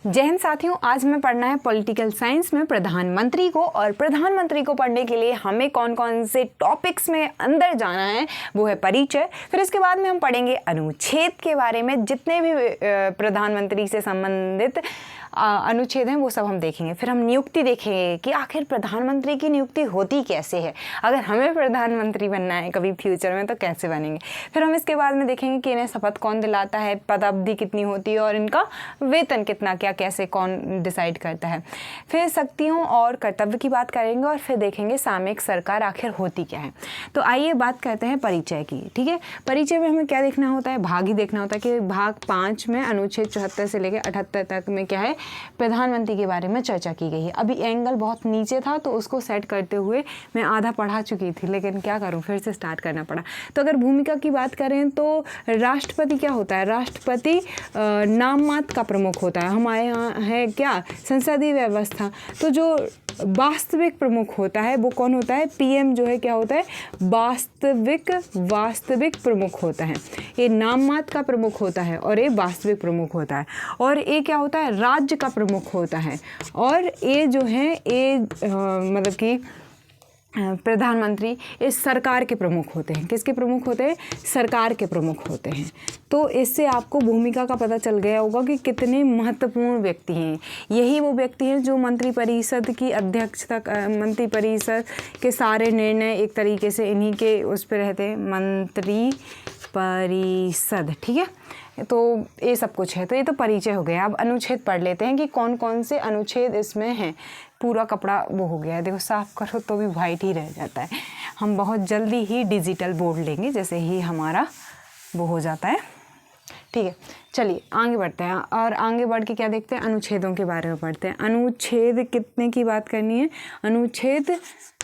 जय हिंद साथियों, आज हमें पढ़ना है पॉलिटिकल साइंस में प्रधानमंत्री को। और प्रधानमंत्री को पढ़ने के लिए हमें कौन कौन से टॉपिक्स में अंदर जाना है वो है परिचय। फिर इसके बाद में हम पढ़ेंगे अनुच्छेद के बारे में, जितने भी प्रधानमंत्री से संबंधित अनुच्छेद हैं वो सब हम देखेंगे। फिर हम नियुक्ति देखेंगे कि आखिर प्रधानमंत्री की नियुक्ति होती कैसे है, अगर हमें प्रधानमंत्री बनना है कभी फ्यूचर में तो कैसे बनेंगे। फिर हम इसके बाद में देखेंगे कि इन्हें शपथ कौन दिलाता है, पदावधि कितनी होती है और इनका वेतन कितना, क्या कैसे कौन डिसाइड करता है। फिर शक्तियों और कर्तव्य की बात करेंगे और फिर देखेंगे सामयिक सरकार आखिर होती क्या है। तो आइए बात करते हैं परिचय की। ठीक है, परिचय में हमें क्या देखना होता है, भाग ही देखना होता है कि भाग 5 में अनुच्छेद 74 से लेकर 78 तक में क्या है, प्रधानमंत्री के बारे में चर्चा की गई है। अभी एंगल बहुत नीचे था तो उसको सेट करते हुए मैं आधा पढ़ा चुकी थी, लेकिन क्या करूं, फिर से स्टार्ट करना पड़ा। तो अगर भूमिका की बात करें तो राष्ट्रपति क्या होता है, राष्ट्रपति नाम मात्र का प्रमुख होता है। हमारे यहाँ है क्या, संसदीय व्यवस्था। तो जो वास्तविक प्रमुख होता है वो कौन होता है, पीएम जो है क्या होता है, वास्तविक प्रमुख होता है। ये नाम मात्र का प्रमुख होता है और ये वास्तविक प्रमुख होता है। और ये क्या होता है, राज्य का प्रमुख होता है। और ये जो है ये मतलब कि प्रधानमंत्री इस सरकार के प्रमुख होते हैं। किसके प्रमुख होते हैं, सरकार के प्रमुख होते हैं। तो इससे आपको भूमिका का पता चल गया होगा कि कितने महत्वपूर्ण व्यक्ति हैं। यही वो व्यक्ति हैं जो मंत्रिपरिषद की अध्यक्षता, मंत्रिपरिषद के सारे निर्णय एक तरीके से इन्हीं के उस पर रहते हैं, मंत्रिपरिषद। ठीक है, तो ये सब कुछ है। तो ये तो परिचय हो गया। अब अनुच्छेद पढ़ लेते हैं कि कौन कौन से अनुच्छेद इसमें हैं। पूरा कपड़ा वो हो गया है, देखो साफ़ करो तो भी वाइट ही रह जाता है। हम बहुत जल्दी ही डिजिटल बोर्ड लेंगे जैसे ही हमारा वो हो जाता है। ठीक है, चलिए आगे बढ़ते हैं और आगे बढ़ के क्या देखते हैं, अनुच्छेदों के बारे में पढ़ते हैं। अनुच्छेद कितने की बात करनी है, अनुच्छेद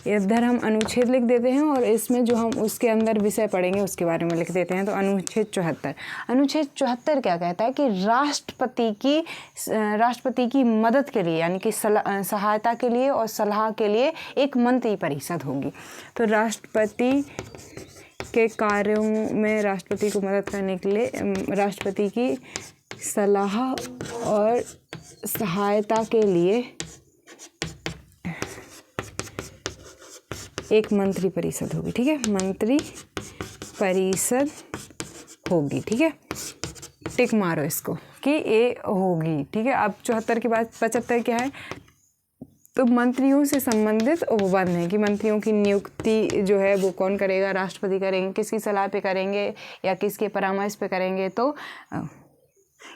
इधर हम अनुच्छेद लिख देते हैं और इसमें जो हम उसके अंदर विषय पढ़ेंगे उसके बारे में लिख देते हैं। तो अनुच्छेद 74, अनुच्छेद 74 क्या कहता है कि राष्ट्रपति की मदद के लिए, यानी कि सहायता के लिए और सलाह के लिए एक मंत्री परिषद होगी। तो राष्ट्रपति के कार्यों में राष्ट्रपति को मदद करने के लिए राष्ट्रपति की सलाह और सहायता के लिए एक मंत्री परिषद होगी। ठीक है, मंत्री परिषद होगी। ठीक है, टिक मारो इसको कि ये होगी। ठीक है, अब 74 के बाद 75 क्या है, तो मंत्रियों से संबंधित उपबंध है कि मंत्रियों की नियुक्ति जो है वो कौन करेगा, राष्ट्रपति करेंगे। किसकी सलाह पे करेंगे या किसके परामर्श पे करेंगे, तो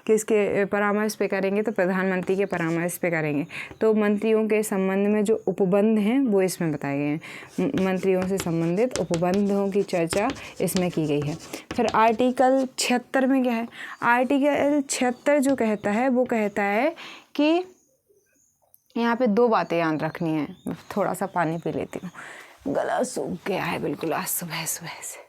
किसके परामर्श पे करेंगे, तो प्रधानमंत्री के परामर्श पे करेंगे। तो मंत्रियों के संबंध में जो उपबंध हैं वो इसमें बताए गए हैं। मंत्रियों से संबंधित उपबंधों की चर्चा इसमें की गई है। फिर आर्टिकल 76 में क्या है, आर्टिकल 76 जो कहता है वो कहता है कि यहाँ पे 2 बातें याद रखनी है। थोड़ा सा पानी पी लेती हूँ, गला सूख गया है बिल्कुल आज सुबह सुबह से।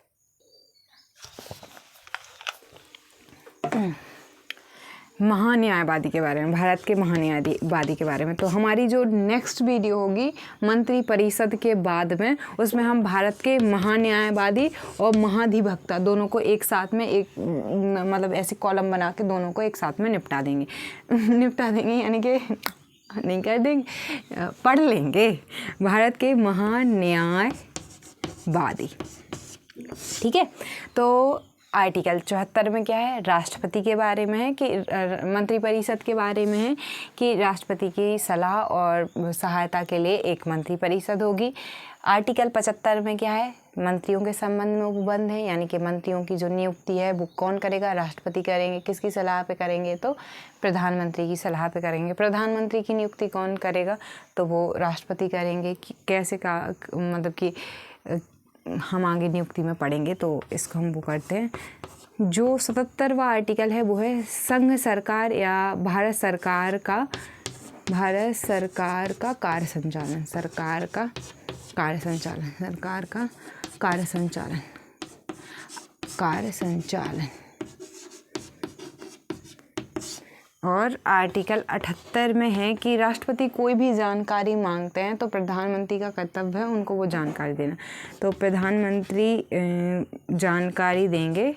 महान्यायवादी के बारे में, भारत के महान्यायवादी के बारे में। तो हमारी जो नेक्स्ट वीडियो होगी मंत्री परिषद के बाद में, उसमें हम भारत के महान्यायवादी और महाधिवक्ता दोनों को एक साथ में एक मतलब ऐसे कॉलम बना के दोनों को एक साथ में निपटा देंगे यानी कि नहीं कर देंगे, पढ़ लेंगे। भारत के महान्यायवादी। ठीक है, तो आर्टिकल 74 में क्या है, राष्ट्रपति के बारे में है कि मंत्रिपरिषद के बारे में है कि राष्ट्रपति की सलाह और सहायता के लिए एक मंत्री परिषद होगी। आर्टिकल 75 में क्या है, मंत्रियों के संबंध में उपबंध है, यानी कि मंत्रियों की जो नियुक्ति है वो कौन करेगा, राष्ट्रपति करेंगे। किसकी सलाह पे करेंगे, तो प्रधानमंत्री की सलाह पे करेंगे। प्रधानमंत्री की नियुक्ति कौन करेगा, तो वो राष्ट्रपति करेंगे। कैसे का मतलब कि हम आगे नियुक्ति में पढ़ेंगे, तो इसको हम वो करते हैं। जो 77वां आर्टिकल है वो है संघ सरकार या भारत सरकार का कार्य संचालन। और आर्टिकल 78 में है कि राष्ट्रपति कोई भी जानकारी मांगते हैं तो प्रधानमंत्री का कर्तव्य है उनको वो जानकारी देना। तो प्रधानमंत्री जानकारी देंगे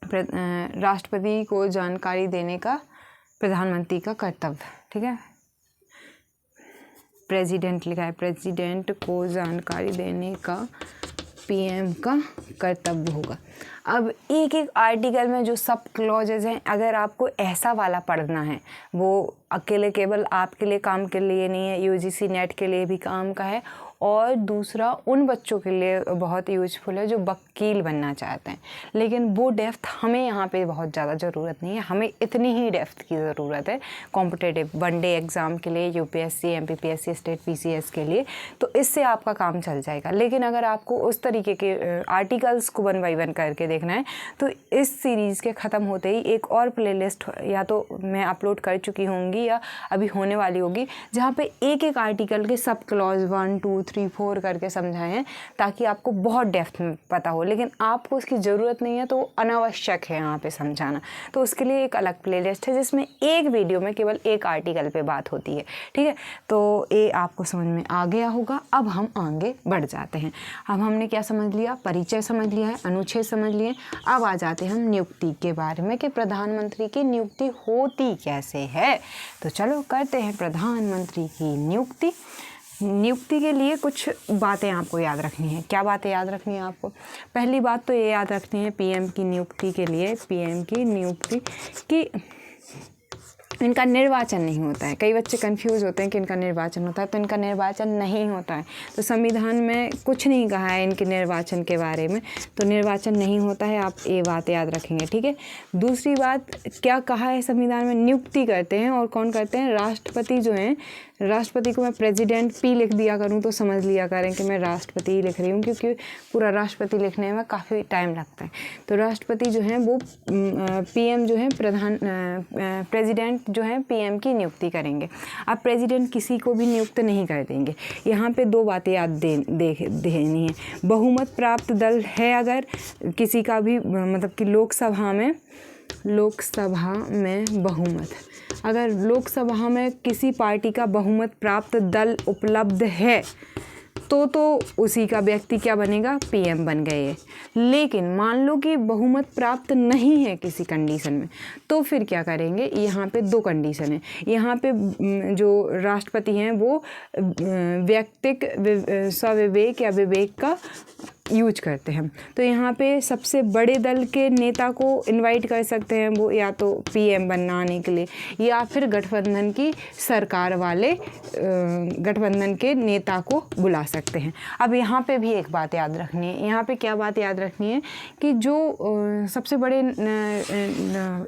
राष्ट्रपति को जानकारी देने का प्रधानमंत्री का कर्तव्य, ठीक है। प्रेसिडेंट लिखा है, प्रेसिडेंट को जानकारी देने का पीएम का कर्तव्य होगा। अब एक एक आर्टिकल में जो सब क्लॉजेज हैं, अगर आपको ऐसा वाला पढ़ना है, वो अकेले केवल आपके लिए काम के लिए नहीं है, यूजीसी नेट के लिए भी काम का है, और दूसरा उन बच्चों के लिए बहुत यूजफुल है जो वकील बनना चाहते हैं। लेकिन वो डेप्थ हमें यहाँ पे बहुत ज़्यादा ज़रूरत नहीं है, हमें इतनी ही डेप्थ की ज़रूरत है कॉम्पिटिटिव वनडे एग्ज़ाम के लिए, यूपीएससी, एमपीपीएससी, स्टेट पीसीएस के लिए, तो इससे आपका काम चल जाएगा। लेकिन अगर आपको उस तरीके के आर्टिकल्स को 1 बाय 1 करके देखना है, तो इस सीरीज़ के ख़त्म होते ही एक और प्लेलिस्ट या तो मैं अपलोड कर चुकी होंगी या अभी होने वाली होगी, जहाँ पे एक एक आर्टिकल के सब क्लॉज 1, 2, 3, 4 करके समझाए हैं, ताकि आपको बहुत डेप्थ में पता हो। लेकिन आपको उसकी ज़रूरत नहीं है, तो अनावश्यक है यहाँ पे समझाना। तो उसके लिए एक अलग प्लेलिस्ट है जिसमें एक वीडियो में केवल एक आर्टिकल पे बात होती है, ठीक है। तो ये आपको समझ में आ गया होगा। अब हम आगे बढ़ जाते हैं। अब हमने क्या समझ लिया, परिचय समझ लिया है, अनुच्छेद समझ लिए। अब आ जाते हैं हम नियुक्ति के बारे में कि प्रधानमंत्री की नियुक्ति होती कैसे है। तो चलो करते हैं प्रधानमंत्री की नियुक्ति। नियुक्ति के लिए कुछ बातें आपको याद रखनी है। क्या बातें याद रखनी है आपको? पहली बात तो ये याद रखनी है पीएम की नियुक्ति के लिए, पीएम की नियुक्ति की इनका निर्वाचन नहीं होता है। कई बच्चे कंफ्यूज होते हैं कि इनका निर्वाचन होता है, तो इनका निर्वाचन नहीं होता है। तो संविधान में कुछ नहीं कहा है इनके निर्वाचन के बारे में, तो निर्वाचन नहीं होता है। आप ये बात याद रखेंगे, ठीक है। दूसरी बात, क्या कहा है संविधान में, नियुक्ति करते हैं, और कौन करते हैं? राष्ट्रपति जो हैं। राष्ट्रपति को मैं प्रेसिडेंट पी लिख दिया करूं तो समझ लिया करें कि मैं राष्ट्रपति ही लिख रही हूं, क्योंकि पूरा राष्ट्रपति लिखने में काफ़ी टाइम लगता है। तो राष्ट्रपति जो हैं वो पीएम जो है प्रेसिडेंट जो है पीएम की नियुक्ति करेंगे। अब प्रेसिडेंट किसी को भी नियुक्त नहीं कर देंगे। यहाँ पे 2 बातें याद देनी है। बहुमत प्राप्त दल है, अगर किसी का भी मतलब कि लोकसभा में बहुमत, अगर लोकसभा में किसी पार्टी का बहुमत प्राप्त दल उपलब्ध है, तो उसी का व्यक्ति क्या बनेगा? पीएम बन गए। लेकिन मान लो कि बहुमत प्राप्त नहीं है किसी कंडीशन में, तो फिर क्या करेंगे? यहाँ पे 2 कंडीशन है। यहाँ पे जो राष्ट्रपति हैं वो व्यक्तिक स्वविवेक या विवेक का यूज करते हैं। तो यहाँ पे सबसे बड़े दल के नेता को इनवाइट कर सकते हैं, वो या तो पीएम बनाने के लिए, या फिर गठबंधन की सरकार वाले गठबंधन के नेता को बुला सकते हैं। अब यहाँ पे भी एक बात याद रखनी है। यहाँ पे क्या बात याद रखनी है कि जो सबसे बड़े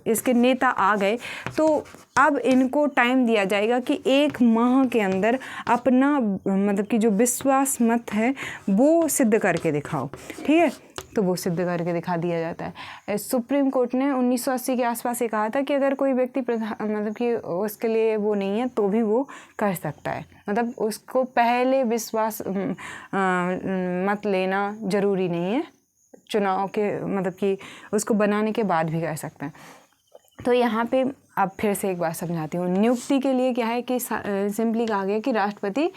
इसके नेता आ गए, तो अब इनको टाइम दिया जाएगा कि 1 माह के अंदर अपना मतलब कि जो विश्वास मत है वो सिद्ध करके दिखाओ, ठीक है। तो वो सिद्ध करके दिखा दिया जाता है। सुप्रीम कोर्ट ने 1980 के आसपास ये कहा था कि अगर कोई व्यक्ति मतलब कि उसके लिए वो नहीं है तो भी वो कर सकता है, मतलब उसको पहले विश्वास मत लेना ज़रूरी नहीं है, चुनाव के मतलब कि उसको बनाने के बाद भी कर सकते हैं। तो यहाँ पे अब फिर से एक बात समझाती हूँ। नियुक्ति के लिए क्या है कि सिंपली कहा गया कि राष्ट्रपति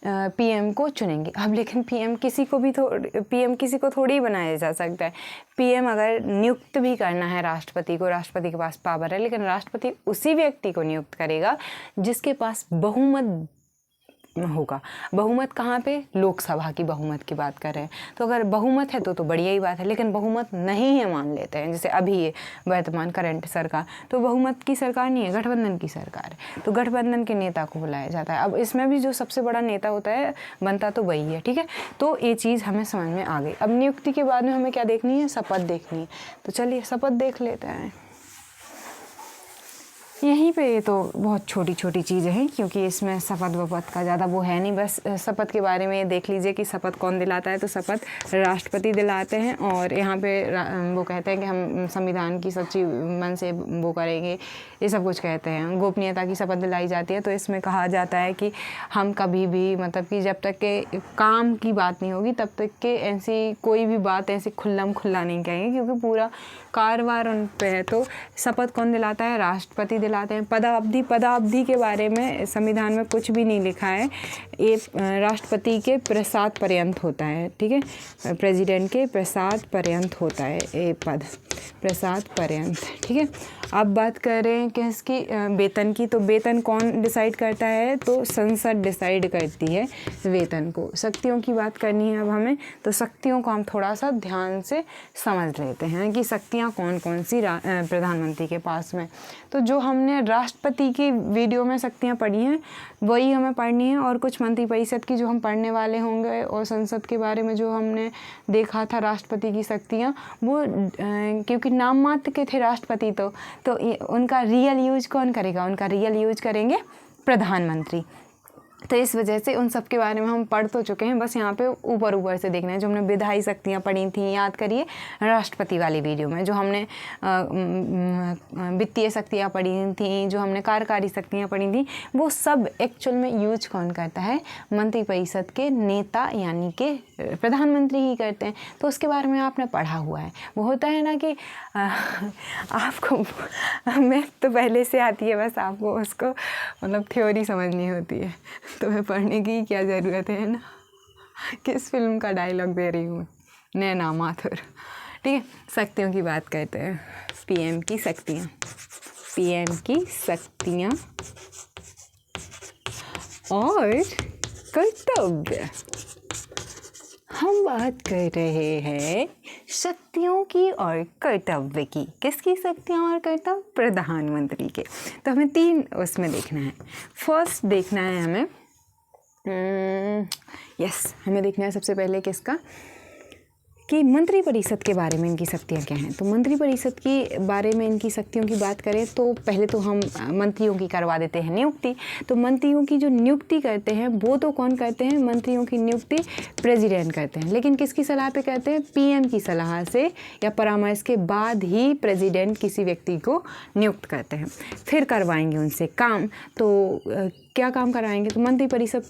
पीएम को चुनेंगे। अब लेकिन पीएम किसी को थोड़ी ही बनाया जा सकता है। पीएम अगर नियुक्त भी करना है राष्ट्रपति को, राष्ट्रपति के पास पावर है, लेकिन राष्ट्रपति उसी व्यक्ति को नियुक्त करेगा जिसके पास बहुमत होगा। बहुमत कहाँ पे? लोकसभा की बहुमत की बात कर रहे हैं। तो अगर बहुमत है तो बढ़िया ही बात है, लेकिन बहुमत नहीं है मान लेते हैं, जैसे अभी ये वर्तमान करंट सरकार, तो बहुमत की सरकार नहीं है, गठबंधन की सरकार है। तो गठबंधन के नेता को बुलाया जाता है। अब इसमें भी जो सबसे बड़ा नेता होता है बनता तो वही है, ठीक है। तो ये चीज़ हमें समझ में आ गई। अब नियुक्ति के बाद में हमें क्या देखनी है? शपथ देखनी है। तो चलिए शपथ देख लेते हैं। यहीं पे तो बहुत छोटी छोटी चीज़ें हैं, क्योंकि इसमें शपथ वपथ का ज़्यादा वो है नहीं। बस शपथ के बारे में देख लीजिए कि शपथ कौन दिलाता है। तो शपथ राष्ट्रपति दिलाते हैं, और यहाँ पे वो कहते हैं कि हम संविधान की सच्ची मन से वो करेंगे, ये सब कुछ कहते हैं। गोपनीयता की शपथ दिलाई जाती है। तो इसमें कहा जाता है कि हम कभी भी मतलब कि जब तक के काम की बात नहीं होगी तब तक के ऐसी कोई भी बात ऐसे खुल्लम खुल्ला नहीं कहेंगे, क्योंकि पूरा कारवार उन पे है। तो शपथ कौन दिलाता है? राष्ट्रपति दिलाते हैं। पदावधि के बारे में संविधान में कुछ भी नहीं लिखा है। ये राष्ट्रपति के प्रसाद पर्यंत होता है, ठीक है। प्रेसिडेंट के प्रसाद पर्यंत होता है ये पद। प्रसाद पर्यंत। ठीक है, अब बात करें किसकी, वेतन की। तो वेतन कौन डिसाइड करता है, तो संसद डिसाइड करती है वेतन को। शक्तियों की बात करनी है अब हमें, तो शक्तियों को हम थोड़ा सा ध्यान से समझ लेते हैं कि शक्तियाँ कौन कौन सी प्रधानमंत्री के पास में। तो जो हमने राष्ट्रपति की वीडियो में शक्तियाँ पढ़ी हैं वही हमें पढ़नी है, और कुछ मंत्रिपरिषद की जो हम पढ़ने वाले होंगे, और संसद के बारे में जो हमने देखा था राष्ट्रपति की शक्तियाँ, वो क्योंकि नाम मात्र के थे राष्ट्रपति, तो उनका रियल यूज कौन करेगा, उनका रियल यूज करेंगे प्रधानमंत्री। तो इस वजह से उन सब के बारे में हम पढ़ तो चुके हैं, बस यहाँ पे ऊपर ऊपर से देखना है। जो हमने विधायी शक्तियाँ पढ़ी थी, याद करिए राष्ट्रपति वाली वीडियो में। जो हमने वित्तीय शक्तियाँ पढ़ी थी, जो हमने कार्यकारी शक्तियाँ पढ़ी थी, वो सब एक्चुअल में यूज कौन करता है, मंत्रिपरिषद के नेता यानी कि प्रधानमंत्री ही करते हैं। तो उसके बारे में आपने पढ़ा हुआ है। वो होता है ना कि आपको मैथ तो पहले से आती है, बस आपको उसको मतलब थ्योरी समझनी होती है, तो मैं पढ़ने की क्या ज़रूरत है ना। किस फिल्म का डायलॉग दे रही हूँ, नैना माथुर। ठीक है, शक्तियों की बात करते हैं। पीएम की शक्तियाँ, पीएम की शक्तियाँ और कर्तव्य। हम बात कर रहे हैं शक्तियों की और कर्तव्य की। किसकी शक्तियाँ और कर्तव्य, प्रधानमंत्री के। तो हमें 3 उसमें देखना है। फर्स्ट देखना है हमें हमें देखना है सबसे पहले किसका, कि मंत्रिपरिषद के बारे में इनकी शक्तियाँ क्या हैं। तो मंत्रिपरिषद के बारे में इनकी शक्तियों की बात करें तो पहले तो हम मंत्रियों की करवा देते हैं नियुक्ति। तो मंत्रियों की जो नियुक्ति करते हैं वो तो कौन करते हैं, मंत्रियों की नियुक्ति प्रेसिडेंट करते हैं। लेकिन किसकी सलाह पे करते हैं, पीएम की सलाह से या परामर्श के बाद ही प्रेसिडेंट किसी व्यक्ति को नियुक्त करते हैं। फिर करवाएंगे उनसे काम। तो क्या काम कराएंगे, तो मंत्रिपरिषद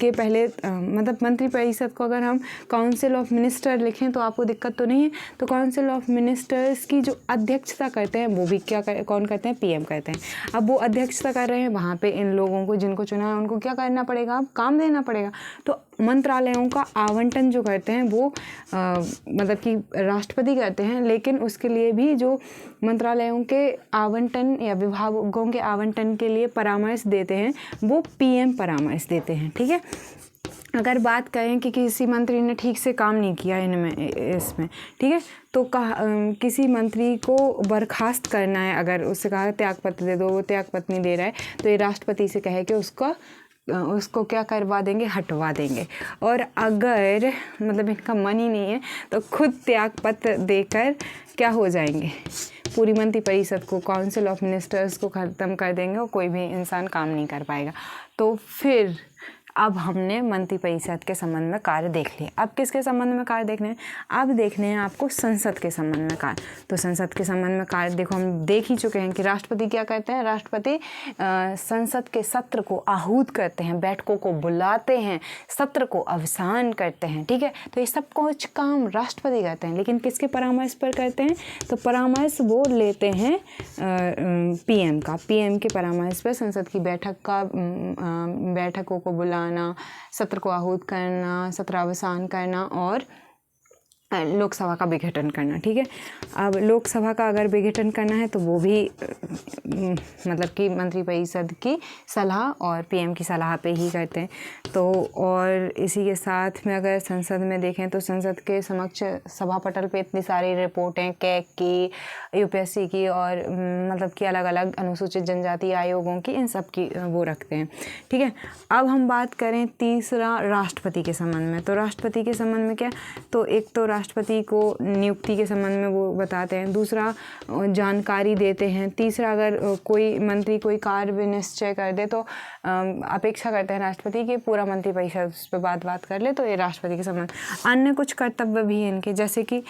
के पहले मतलब मंत्रिपरिषद को अगर हम काउंसिल ऑफ मिनिस्टर लिखें तो आपको दिक्कत तो नहीं है। तो काउंसिल ऑफ मिनिस्टर्स की जो अध्यक्षता करते हैं वो भी कौन करते हैं, पीएम करते हैं। अब वो अध्यक्षता कर रहे हैं, वहाँ पे इन लोगों को जिनको चुना है उनको क्या करना पड़ेगा, अब काम देना पड़ेगा। तो मंत्रालयों का आवंटन जो करते हैं वो मतलब कि राष्ट्रपति करते हैं, लेकिन उसके लिए भी जो मंत्रालयों के आवंटन या विभागों के आवंटन के लिए परामर्श देते हैं वो पीएम परामर्श देते हैं। ठीक है, अगर बात करें कि किसी मंत्री ने ठीक से काम नहीं किया इसमें, ठीक है, तो किसी मंत्री को बर्खास्त करना है, अगर उससे कहा त्यागपत्र दे दो, वो त्यागपत्र नहीं दे रहा है, तो ये राष्ट्रपति से कहे कि उसको क्या करवा देंगे, हटवा देंगे। और अगर मतलब इनका मन ही नहीं है तो खुद त्यागपत्र देकर क्या हो जाएंगे, पूरी मंत्रिपरिषद को, काउंसिल ऑफ मिनिस्टर्स को ख़त्म कर देंगे और कोई भी इंसान काम नहीं कर पाएगा। तो फिर अब हमने मंत्रिपरिषद के संबंध में कार्य देख लिए। अब किसके संबंध में कार्य देखने हैं, अब देखने हैं आपको संसद के संबंध में कार्य। तो संसद के संबंध में कार्य देखो, हम देख ही चुके हैं कि राष्ट्रपति क्या करते हैं, राष्ट्रपति संसद के सत्र को आहूत करते हैं, बैठकों को बुलाते हैं, सत्र को अवसान करते हैं। ठीक है, तो ये सब कुछ काम राष्ट्रपति करते हैं, लेकिन किसके परामर्श पर करते हैं, तो परामर्श वो लेते हैं पीएम का। पीएम के परामर्श पर संसद की बैठकों को बुलाना, सत्र को आहूत करना, सत्र अवसान करना और लोकसभा का विघटन करना। ठीक है, अब लोकसभा का अगर विघटन करना है तो वो भी मतलब कि मंत्रिपरिषद की सलाह और पीएम की सलाह पे ही करते हैं। तो और इसी के साथ में अगर संसद में देखें तो संसद के समक्ष सभा पटल पे इतनी सारी रिपोर्टें कैग की, यूपीएससी की और मतलब कि अलग अलग अनुसूचित जनजाति आयोगों की, इन सब की वो रखते हैं। ठीक है, अब हम बात करें तीसरा राष्ट्रपति के संबंध में। तो राष्ट्रपति के संबंध में क्या, तो एक तो राष्ट्रपति को नियुक्ति के संबंध में वो बताते हैं, दूसरा जानकारी देते हैं, तीसरा अगर कोई मंत्री कोई कार्य विनिश्चय कर दे तो अपेक्षा करते हैं राष्ट्रपति की पूरा मंत्रिपरिषद उस पर बात कर ले। तो ये राष्ट्रपति के संबंध। अन्य कुछ कर्तव्य भी हैं इनके, जैसे कि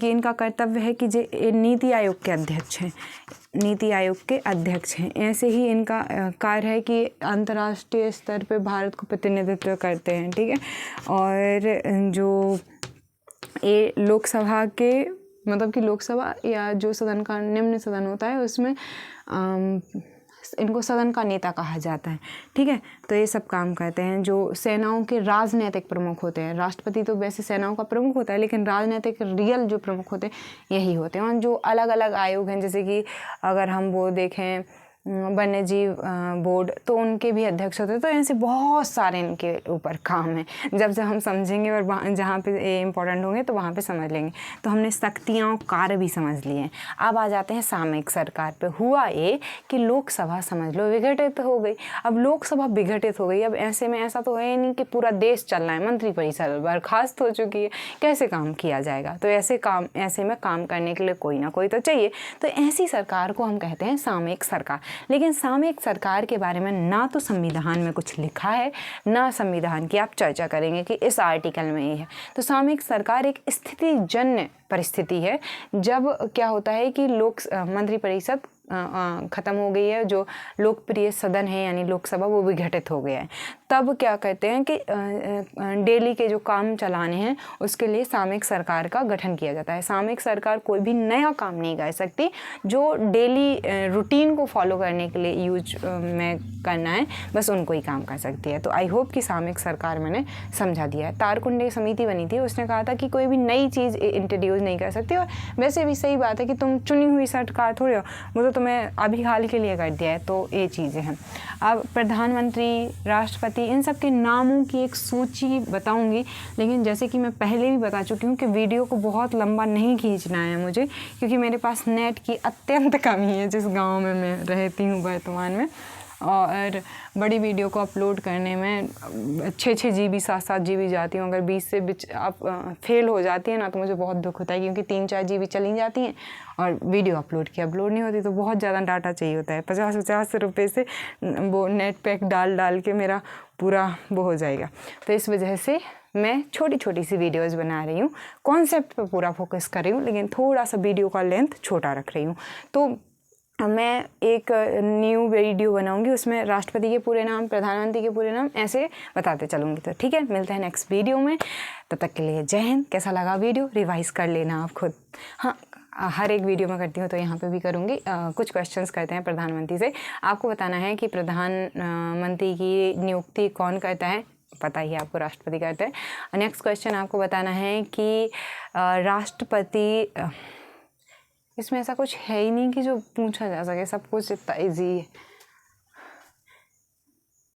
इनका कर्तव्य है कि ये नीति आयोग के अध्यक्ष हैं, नीति आयोग के अध्यक्ष हैं। ऐसे ही इनका कार्य है कि अंतर्राष्ट्रीय स्तर पे भारत को प्रतिनिधित्व करते हैं। ठीक है, और जो ये लोकसभा के मतलब कि लोकसभा या जो सदन का निम्न सदन होता है उसमें इनको सदन का नेता कहा जाता है, ठीक है। तो ये सब काम करते हैं। जो सेनाओं के राजनीतिक प्रमुख होते हैं, राष्ट्रपति तो वैसे सेनाओं का प्रमुख होता है, लेकिन राजनीतिक रियल जो प्रमुख होते हैं यही होते हैं। और जो अलग अलग आयोग हैं, जैसे कि अगर हम वो देखें वन्य जीव बोर्ड, तो उनके भी अध्यक्ष होते हैं। तो ऐसे बहुत सारे इनके ऊपर काम है। जब जब हम समझेंगे और जहाँ पे ये इम्पोर्टेंट होंगे तो वहाँ पे समझ लेंगे। तो हमने शक्तियाँ और कार्य भी समझ लिए हैं। अब आ जाते हैं सामयिक सरकार पे। हुआ ये कि लोकसभा समझ लो विघटित हो गई। अब लोकसभा विघटित हो गई, अब ऐसे में ऐसा तो है नहीं कि पूरा देश चल रहा है, मंत्रिपरिषद बर्खास्त हो चुकी है, कैसे काम किया जाएगा। तो ऐसे में काम करने के लिए कोई ना कोई तो चाहिए। तो ऐसी सरकार को हम कहते हैं सामयिक सरकार। लेकिन सामयिक सरकार के बारे में ना तो संविधान में कुछ लिखा है, ना संविधान की आप चर्चा करेंगे कि इस आर्टिकल में ये है। तो सामयिक सरकार एक स्थितिजन्य परिस्थिति है, जब क्या होता है कि मंत्रिपरिषद ख़त्म हो गई है, जो लोकप्रिय सदन है यानी लोकसभा वो विघटित हो गया है। तब क्या कहते हैं कि डेली के जो काम चलाने हैं उसके लिए सामयिक सरकार का गठन किया जाता है। सामयिक सरकार कोई भी नया काम नहीं कर सकती, जो डेली रूटीन को फॉलो करने के लिए यूज में करना है, बस उनको ही काम कर सकती है। तो आई होप कि सामयिक सरकार मैंने समझा दिया है। तारकुंडे समिति बनी थी, उसने कहा था कि कोई भी नई चीज़ इंट्रोड्यूस नहीं कर सकती। और वैसे भी सही बात है कि तुम चुनी हुई सरकार थोड़ी हो, वो तो तुम्हें अभी हाल के लिए कर दिया है। तो ये चीज़ें हैं। अब प्रधानमंत्री, राष्ट्रपति, इन सब के नामों की एक सूची बताऊंगी, लेकिन जैसे कि मैं पहले भी बता चुकी हूँ कि वीडियो को बहुत लंबा नहीं खींचना है मुझे, क्योंकि मेरे पास नेट की अत्यंत कमी है जिस गांव में मैं रहती हूँ वर्तमान में। और बड़ी वीडियो को अपलोड करने में 6 GB 7 GB जाती हूँ। अगर 20 से आप फेल हो जाती है ना तो मुझे बहुत दुख होता है, क्योंकि 3-4 GB चली जाती हैं और वीडियो अपलोड नहीं होती। तो बहुत ज़्यादा डाटा चाहिए होता है। 50-50 रुपये से वो नेट पैक डाल के मेरा पूरा वो हो जाएगा। तो इस वजह से मैं छोटी छोटी सी वीडियोज़ बना रही हूँ, कॉन्सेप्ट पर पूरा फोकस कर रही हूँ, लेकिन थोड़ा सा वीडियो का लेंथ छोटा रख रही हूँ। तो मैं एक न्यू वीडियो बनाऊंगी, उसमें राष्ट्रपति के पूरे नाम, प्रधानमंत्री के पूरे नाम ऐसे बताते चलूँगी। तो ठीक है, मिलते हैं नेक्स्ट वीडियो में। तब तक के लिए जय हिंद। कैसा लगा वीडियो रिवाइज़ कर लेना आप खुद। हाँ, हर एक वीडियो में करती हूँ तो यहाँ पे भी करूँगी। कुछ क्वेश्चंस करते हैं प्रधानमंत्री से। आपको बताना है कि प्रधानमंत्री की नियुक्ति कौन करता है। पता ही आपको, राष्ट्रपति करते हैं। नेक्स्ट क्वेश्चन आपको बताना है कि राष्ट्रपति, इसमें ऐसा कुछ है ही नहीं कि जो पूछा जा सके, सब कुछ इतना ईजी है।